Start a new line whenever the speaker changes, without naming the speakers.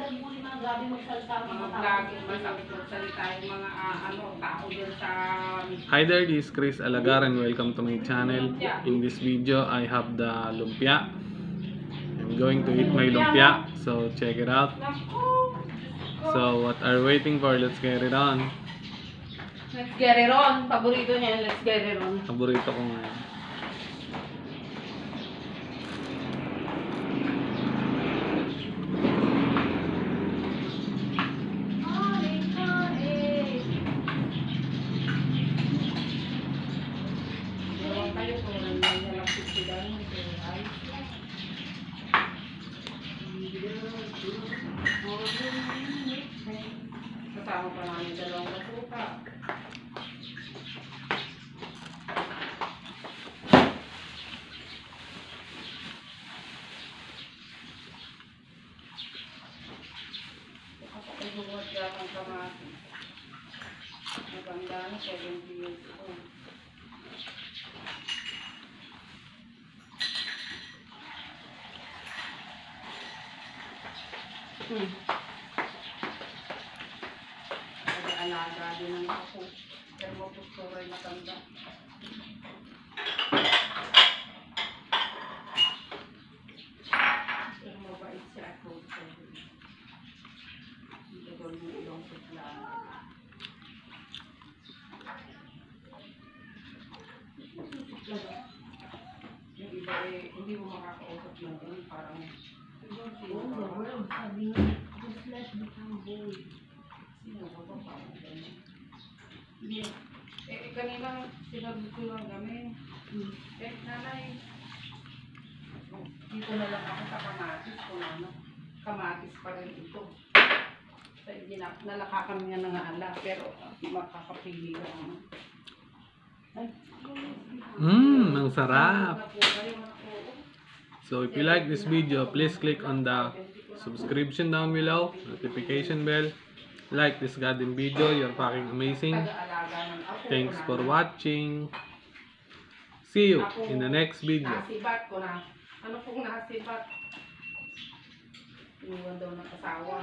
grabe magsalita mga vlogging, magsalita yung mga tao dyan sa...
Hi there, this is Chris Alagar and welcome to my channel. In this video, I have the lumpia. I'm going to eat my lumpia, so check it out. So what are we waiting for? Let's get it on.
Let's get it on. Paborito niya, let's get it on.
Paborito ko nga.
Kasama pa namin dalawang kasuka. Kapag buhat siya ang kamati. Maganda na 70 years old. Alaga din ng ako. Pero mapustura yung matanda. Pero mabait siya ako. Hindi ko yung ilong sutla. Yung iba hindi mo makakausap ng doon. Parang
sabi nga, just let become bold.
sino ko ba parang gano'n? Hindi. Kanina sinabi ko lang kami. Nanay, dito na lang ako sa kamatis kung ano. Kamatis pa rin ito. Nalakakan niya ng ala, pero makakapili ka naman.
Ang sarap! So if you like this video, please click on the subscription down below, notification bell. Like this goddamn video, you're fucking amazing. Thanks for watching. See you in the next video.
Nasibat ko na. Ano pong nasibat? Iwan daw ng asawa.